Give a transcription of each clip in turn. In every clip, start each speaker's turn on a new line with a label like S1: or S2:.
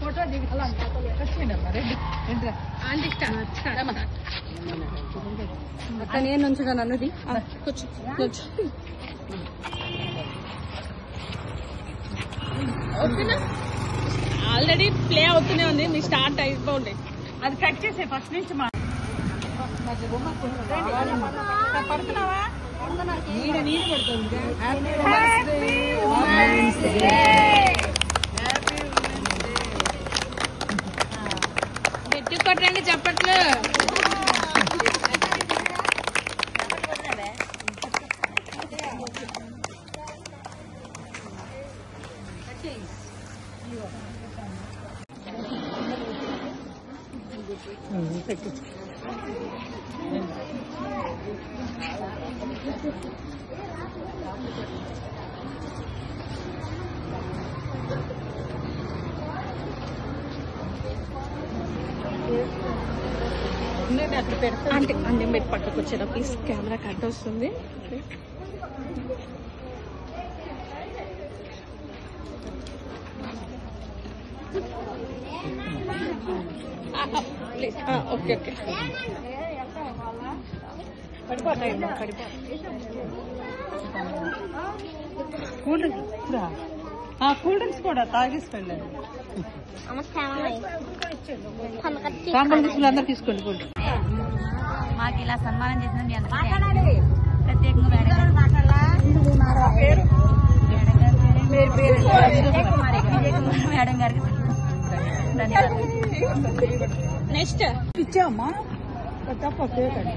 S1: Photo నేను ఉంచుతాను అన్నది
S2: ఆల్రెడీ ప్లే అవుతూనే ఉంది, మీ స్టార్ట్ అయిపోండి.
S1: అది కట్ చేసే ఫస్ట్ నుంచి పడుతున్నావా నీళ్ళు పడుతుంది.
S2: గట్టి కొట్టండి చప్పట్లు. అంటే అన్నం పెట్టి పక్కకు వచ్చేదా ప్లీజ్, కెమెరా కట్ వస్తుంది. ఓకే ఓకే పడిపోతాయి. కూల్ డ్రింక్స్ కూడా తాగేసి వెళ్ళండి. అందరూ తీసుకోండి.
S3: మాకు ఇలా సన్మానం చేసిన మీ అందరికీ ప్రత్యేకంగా మేడం గారికి ధన్యవాదాలు.
S2: నెక్స్ట్
S1: ఇచ్చామా తప్ప కేకండి.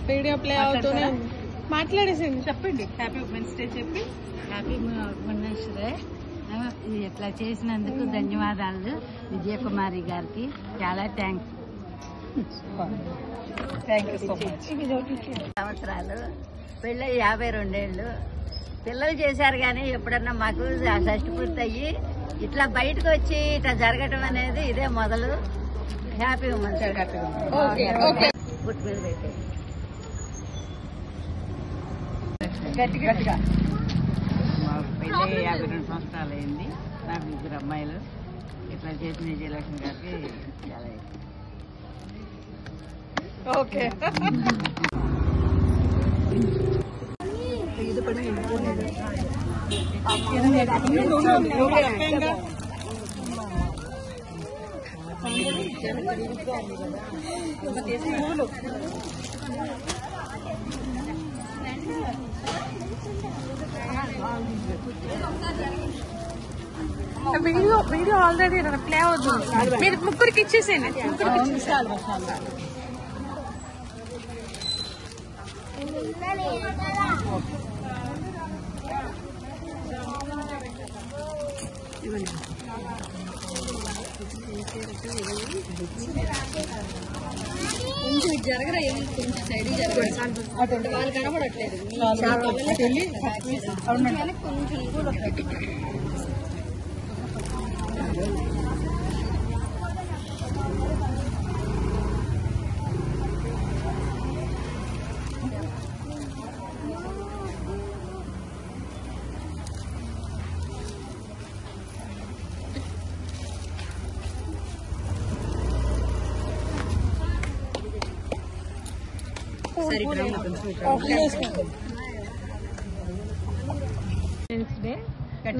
S2: వీడియో ప్లే అవుతూనే మాట్లాడేసింది.
S1: చెప్పండి హ్యాపీ ఉమెన్స్ డే చెప్పి.
S3: Happy women's day. ఇట్లా చేసినందుకు ధన్యవాదాలు విజయకుమారి గారికి, చాలా థ్యాంక్స్. సంవత్సరాలు పెళ్ళి 52 ఏళ్ళు పిల్లలు చేశారు, కానీ ఎప్పుడన్నా మాకు షష్టి పూర్తి అయ్యి ఇట్లా బయటకు వచ్చి ఇట్లా జరగటం అనేది ఇదే మొదలు. Happy women's day. గుట్ మీద పెట్టే
S1: గట్టిగా
S3: మా పెళ్ళి 52 సంవత్సరాలు అయింది. నాకు 2 అమ్మాయిలు. ఇట్లా చేసిన విజయలక్ష్మి గారికి చాలా
S2: ఓకే. వీడియో ఆల్రెడీ ప్లే అవుతుంది. మీరు ముగ్గురికి ఇచ్చేసేయండి.
S1: కొంచెం జరగరా, కొంచెం సైడ్ జరగదు. అటువంటి వాళ్ళు కనబడట్లేదు. కొంచెం కూడా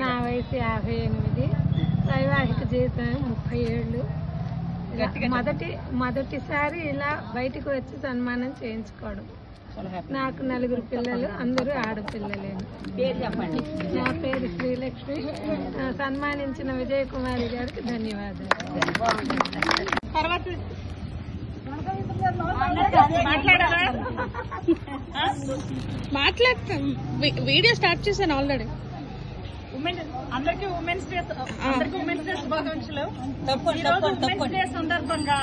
S4: నా వయసు 58, వైవాహిక జీవితం 30 ఏళ్ళు. మొదటిసారి ఇలా బయటకు వచ్చి సన్మానం చేయించుకోవడం. నాకు 4 పిల్లలు, అందరూ ఆడపిల్లలే. నా పేరు శ్రీలక్ష్మి. సన్మానించిన విజయకుమారి గారికి ధన్యవాదాలు.
S2: మాట్లాడతాం. వీడియో స్టార్ట్ చేశాను ఆల్రెడీ.
S1: అందరికీ ఉమెన్స్ డే శుభాకాంక్షలు. ఉమెన్స్ డే సందర్భంగా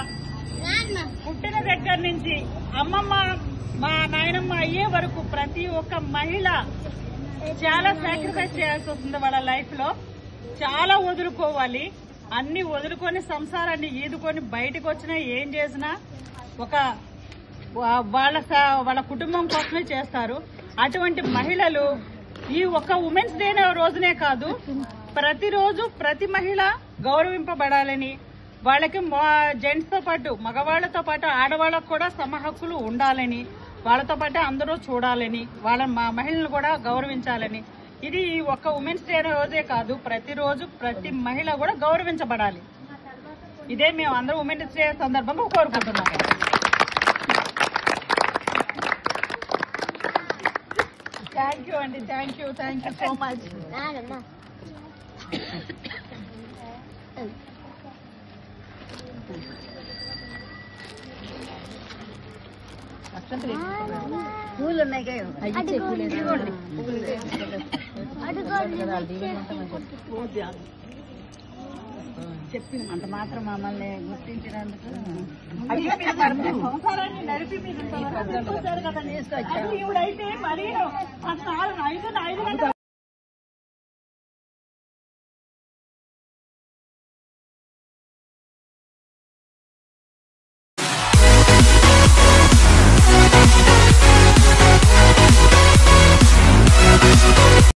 S1: పుట్టిన దగ్గర నుంచి అమ్మమ్మ మా నాయనమ్మ అయ్యే వరకు ప్రతి ఒక్క మహిళ చాలా సాక్రిఫైస్ చేయాల్సి వస్తుంది. వాళ్ళ లైఫ్ లో చాలా వదులుకోవాలి.
S5: అన్ని వదులుకొని సంసారాన్ని ఈదుకొని బయటకు వచ్చినా ఏం చేసినా ఒక వాళ్ళ కుటుంబం కోసమే చేస్తారు. అటువంటి మహిళలు ఈ ఒక్క ఉమెన్స్ డే రోజునే కాదు, ప్రతిరోజు ప్రతి మహిళ గౌరవింపబడాలని, వాళ్ళకి జెంట్స్ తో పాటు మగవాళ్లతో పాటు ఆడవాళ్ళకు కూడా సమ హక్కులు ఉండాలని, వాళ్ళతో పాటు అందరూ చూడాలని, మా మహిళలను కూడా గౌరవించాలని. ఇది ఒక్క ఉమెన్స్ డే రోజే కాదు, ప్రతిరోజు ప్రతి మహిళ కూడా గౌరవించబడాలి. ఇదే మేము అందరూ ఉమెన్స్ డే సందర్భంగా కోరుకుంటున్నాం. థ్యాంక్ యూ అండి, థ్యాంక్ యూ సో మచ్.
S3: పూలు ఉన్నాయి చెప్పిన అంత మాత్రం మమ్మల్ని గుర్తించినందుకు
S5: సంసారాన్ని నడిపి తీసుకొచ్చాము. ఇవిడైతే మరీ 5 గంటల